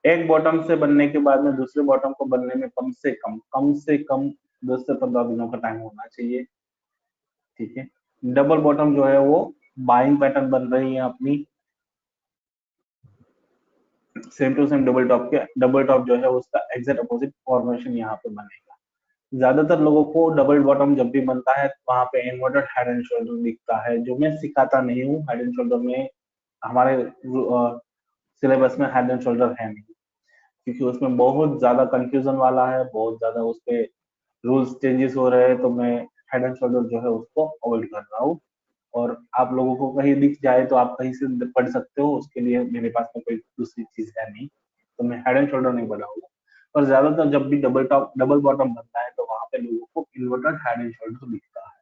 एक बॉटम से बनने के बाद में दूसरे बॉटम को बनने में कम से कम 10 से 15 दिनों का टाइम होना चाहिए। ठीक है, डबल बॉटम जो है वो बाइंग पैटर्न बन रही है अपनी, same to same double top के, डबल टॉप जो है उसका एग्जैक्ट अपोजिट फॉर्मेशन यहाँ पे बनेगा। ज्यादातर लोगों को डबल बॉटम जब भी बनता है वहां पे इन्वर्टेड हेड एंड शोल्डर दिखता है, जो मैं सिखाता नहीं हूँ। हेड एंड शोल्डर में हमारे सिलेबस में हेड एंड शोल्डर है नहीं, क्योंकि उसमें बहुत ज्यादा कंफ्यूजन वाला है, बहुत ज्यादा उस पे रूल्स चेंजेस हो रहे हैं, तो मैं हेड एंड शोल्डर जो है उसको अवॉइड कर रहा हूँ। और आप लोगों को कहीं दिख जाए तो आप कहीं से पढ़ सकते हो, उसके लिए मेरे पास में कोई दूसरी चीज है नहीं, तो मैं हेड एंड शोल्डर नहीं बनाऊंगा। पर ज्यादातर जब भी डबल बॉटम बनता है तो वहां पे लोगों को इन्वर्टेड हेड एंड शोल्डर दिखता है।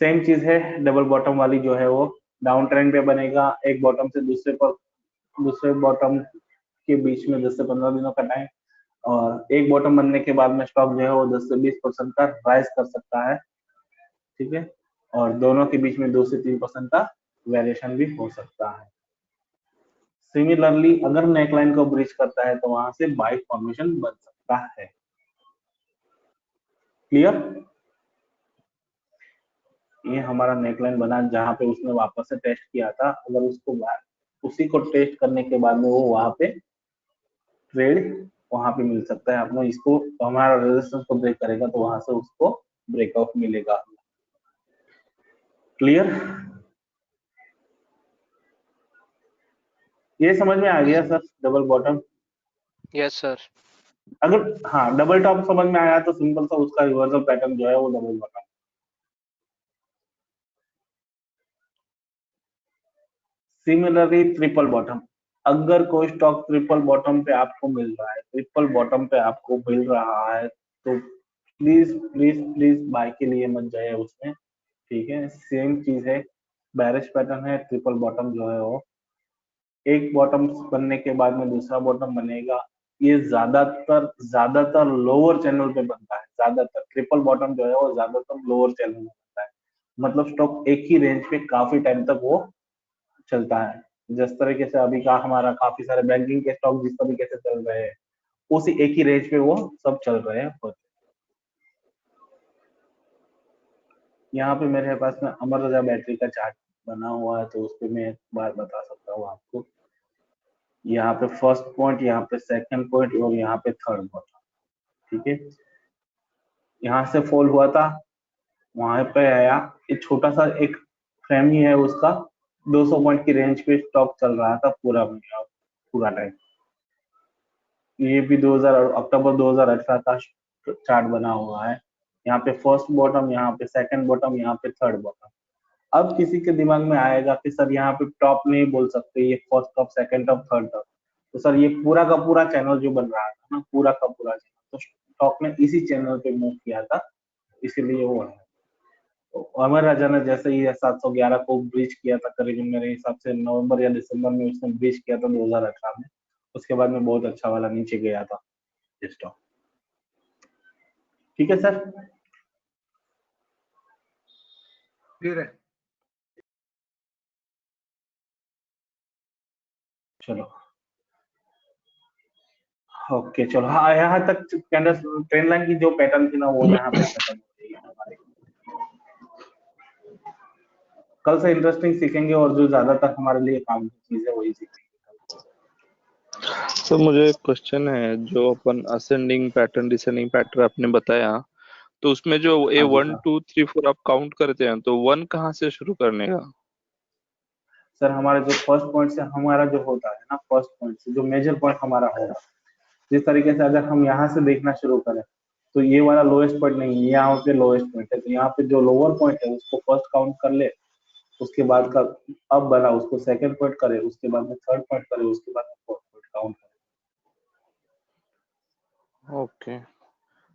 सेम चीज है, डबल बॉटम वाली जो है वो डाउन ट्रेंड पे बनेगा, एक बॉटम से दूसरे बॉटम के बीच में 10 से 15 दिनों का टाइम, और एक बॉटम बनने के बाद में स्टॉक जो है वो 10 से 20% का राइज कर सकता है। ठीक है, और दोनों के बीच में 2 से 3% का वेरिएशन भी हो सकता है। सिमिलरली अगर नेकलाइन को ब्रीच करता है तो वहां से बाई फॉर्मेशन बन सकता है। क्लियर? ये हमारा नेकलाइन बना जहां पे उसने वापस से टेस्ट किया था, अगर उसको उसी को टेस्ट करने के बाद में वो वहां पे ट्रेड वहां पे मिल सकता है अपना, इसको हमारा रेजिस्टेंस को ब्रेक करेगा तो वहां से उसको ब्रेकआउट मिलेगा। क्लियर? ये समझ में आ गया sir double bottom? Yes sir. अगर हाँ डबल टॉप समझ में आया तो सिंपल सा उसका रिवर्सल पैटर्न जो है वो double bottom. Similarly triple bottom, अगर कोई स्टॉक ट्रिपल बॉटम पे आपको मिल रहा है, ट्रिपल बॉटम पे आपको मिल रहा है, तो प्लीज प्लीज प्लीज बाय के लिए मत जाए उसमें। ठीक है, सेम चीज है, बैरिश पैटर्न है, ट्रिपल बॉटम जो है वो एक बॉटम बनने के बाद में दूसरा बॉटम बनेगा। ये ज्यादातर लोअर चैनल पे बनता है, ज्यादातर ट्रिपल बॉटम जो है वो ज्यादातर लोअर चैनल में बनता है, मतलब स्टॉक एक ही रेंज पे काफी टाइम तक वो चलता है। जिस तरीके से अभी का हमारा काफी सारे बैंकिंग के स्टॉक जिस तरीके से चल रहे हैं, उसी एक ही रेंज पे वो सब चल रहे हैं। यहाँ पे मेरे पास में अमर राजा बैटरी का चार्ट बना हुआ है, तो उस पर मैं एक बार बता सकता हूँ आपको। यहाँ पे फर्स्ट पॉइंट, यहाँ पे सेकंड पॉइंट और यहाँ पे थर्ड पॉइंट। ठीक है, यहाँ से फॉल हुआ था, वहां पे आया, एक छोटा सा एक फ्रेम ही है उसका, 200 पॉइंट की रेंज पे स्टॉक चल रहा था पूरा टाइम। ये भी अक्टूबर 2018 का चार्ट बना हुआ है। यहाँ पे फर्स्ट बॉटम, यहाँ पे सेकंड बॉटम, यहाँ पे थर्ड बॉटम। अब किसी के दिमाग में आएगा कि सर यहाँ पे टॉप नहीं बोल सकते, ये first top, second top, third top, तो सर ये पूरा का पूरा चैनल जो बन रहा था ना, पूरा का पूरा चैनल, तो स्टॉक ने इसी चैनल पे मूव किया था, इसीलिए वो है। तो अमर राजा ने जैसे ही 711 को ब्रीच किया था, करीबन मेरे हिसाब से नवंबर या दिसंबर में उसने ब्रीच किया था 2018 में, उसके बाद में बहुत अच्छा वाला नीचे गया था स्टॉक। ठीक है सर? क्लियर है? चलो ओके, चलो हाँ, यहाँ तक कैंडल ट्रेंड लाइन की जो पैटर्न थी ना वो यहाँ पे खत्म हो गई हमारी। कल से इंटरेस्टिंग सीखेंगे और जो ज्यादातर हमारे लिए काम की चीज है वही सीखेंगे। तो मुझे एक क्वेश्चन है, जो अपन असेंडिंग पैटर्न डिसेंडिंग पैटर्न आपने बताया, तो उसमें जो ए 1 2 3 4 आप काउंट करते हैं, तो 1 कहाँ से शुरू करने का? सर हमारा जो फर्स्ट पॉइंट से हमारा जो होता है ना, फर्स्ट पॉइंट से जो मेजर पॉइंट हमारा होगा, जिस तरीके से अगर हम यहाँ से देखना शुरू करें तो ये वाला लोएस्ट पॉइंट नहीं है, यहाँ पे लोएस्ट पॉइंट है, तो यहाँ पे जो लोअर पॉइंट है उसको फर्स्ट काउंट कर ले, उसके बाद का अब बना उसको सेकंड पॉइंट करे, उसके बाद में थर्ड पॉइंट करे, उसके बाद में फोर्थ पॉइंट काउंट करे। ओके,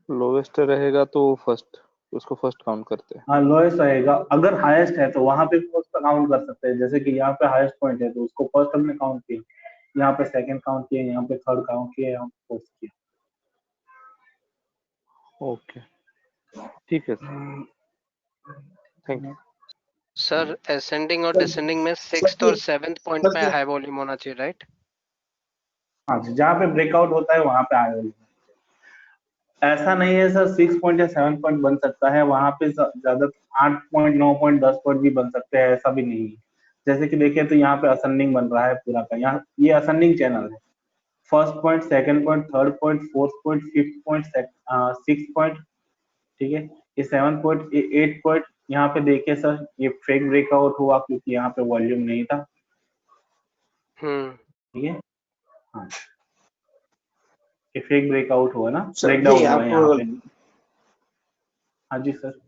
लोवेस्ट रहेगा तो फर्स्ट, उसको फर्स्ट काउंट करते हैं। हाँ लोएस्ट रहेगा, अगर हाईएस्ट है तो वहां पे फर्स्ट काउंट कर सकते हैं, जैसे कि यहाँ पे हाईएस्ट पॉइंट है तो उसको फर्स्ट हमने काउंट किया, यहाँ पे सेकंड काउंट किया, यहाँ पे थर्ड काउंट किया, यहाँ पे फोर्थ किया। ओके, ठीक है sir, thank you. Sir ascending और सर, डिसेंडिंग में 6th और 7th पॉइंट पे हाई वॉल्यूम होना चाहिए, राइट? हाँ जी, जहाँ पे ब्रेकआउट होता है वहां पे हाई वॉल्यूम। ऐसा नहीं है सर 6 पॉइंट या 7 पॉइंट बन सकता है, वहां पे ज्यादा 8 पॉइंट 9 पॉइंट 10 पॉइंट भी बन सकते हैं, ऐसा भी नहीं है। जैसे कि देखिए तो यहाँ पे असेंडिंग बन रहा है पूरा का, यहाँ ये असेंडिंग चैनल है। First point, second point, third point, fourth point, fifth point, six point, ठीक है, ये 7 पॉइंट, ये 8 पॉइंट। यहाँ पे देखिए सर ये फेक ब्रेकआउट हुआ क्योंकि यहाँ पे वॉल्यूम नहीं था, ठीक है। हाँ, ये फेक ब्रेकआउट हुआ ना, ब्रेकडाउन हुआ यहाँ पे। हाँ जी सर,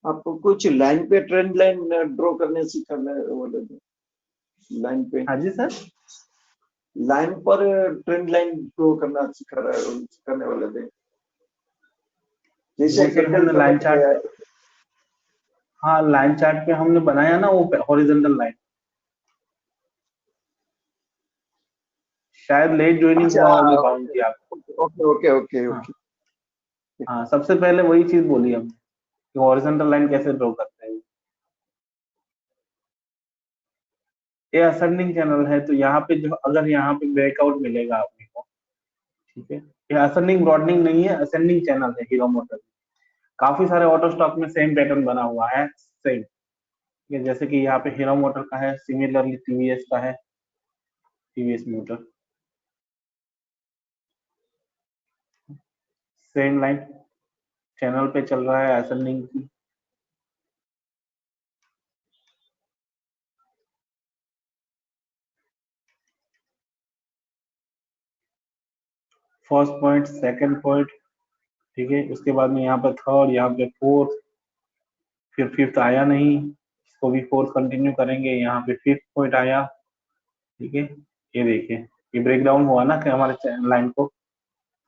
आपको कुछ लाइन पे ट्रेंड लाइन ड्रॉ करने सिखाना है बोले थे, लाइन पे। हाँ जी सर, लाइन पर ट्रेंड लाइन ड्रॉ करना सिखाने वाले थे, जैसे कैंडल लाइन चार्ट, हाँ लाइन चार्ट पे हमने बनाया ना वो हॉरिजॉन्टल लाइन, शायद लेट ज्वाइनिंग हुआ होगी बाउंड की आपको। Okay okay okay okay. हाँ, सबसे पहले वही चीज बोली हमने कि हॉरिजॉन्टल लाइन कैसे ड्रॉ करते हैं। ये असेंडिंग चैनल है, तो यहाँ पे जो अगर यहाँ पे ब्रेकआउट मिलेगा आपको, ठीक है, ये असेंडिंग ब्रॉडनिंग नहीं है, असेंडिंग चैनल है हीरो मोटर। काफी सारे ऑटो स्टॉक में सेम पैटर्न बना हुआ है, सेम, ठीक है, जैसे कि यहाँ पे हीरो मोटर का है, सिमिलरली टीवीएस का है, TVS motor, same line channel पे चल रहा है असेंडिंग की। फर्स्ट पॉइंट, सेकंड पॉइंट, ठीक है, उसके बाद में यहाँ पे थर्ड, यहाँ पे फोर्थ, फिर फिफ्थ आया नहीं, इसको भी फोर्थ कंटिन्यू करेंगे, यहाँ पे फिफ्थ पॉइंट आया, ठीक है। ये देखिए ये ब्रेकडाउन हुआ ना कि हमारे लाइन को,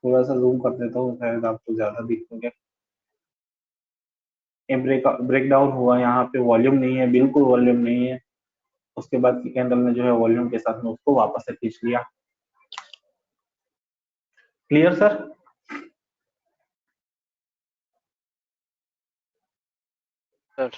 थोड़ा सा जूम कर देता हूँ शायद आपको ज्यादा दिखेंगे। ये ब्रेकडाउन हुआ, यहाँ पे वॉल्यूम नहीं है, बिल्कुल वॉल्यूम नहीं है। उसके बाद की कैंडल ने जो है वॉल्यूम के साथ में उसको वापस से खींच लिया। Clear sir? सर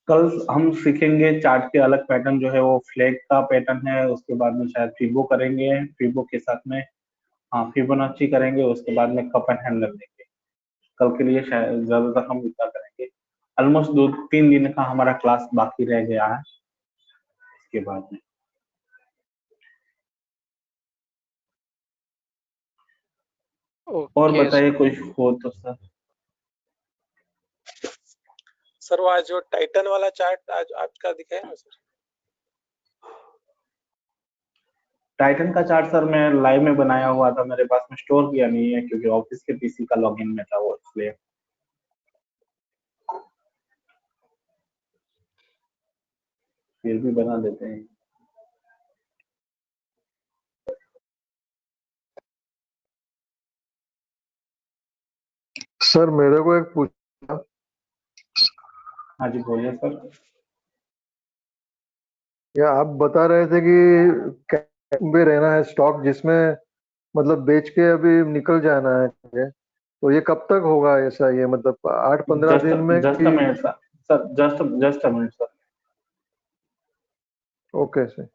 कल हम सीखेंगे चार्ट के अलग पैटर्न, जो है वो फ्लैग का पैटर्न है, उसके बाद में शायद फिबो करेंगे, फिबो के साथ में हाँ फिबोनाची करेंगे, उसके बाद में कप एंड हैंडलर देंगे। कल के लिए शायद ज्यादातर हम इतना करेंगे। ऑलमोस्ट 2-3 दिन का हमारा क्लास बाकी रह गया है इसके बाद में। और बताइए कुछ हो तो सर। सर वो आज जो टाइटन वाला चार्ट आज का दिखाया ना सर? टाइटन का चार्ट सर मैं लाइव में बनाया हुआ था, मेरे पास में स्टोर किया नहीं है क्योंकि ऑफिस के पीसी का लॉगिन में था वो, इसलिए। फिर भी बना देते हैं। सर मेरे को एक पूछना। हाँ जी बोलिए सर। या आप बता रहे थे कि में रहना है स्टॉक जिसमें मतलब बेच के अभी निकल जाना है, तो ये कब तक होगा ऐसा? ये मतलब 8-15 दिन में just a minute sir, just a minute sir. Okay sir.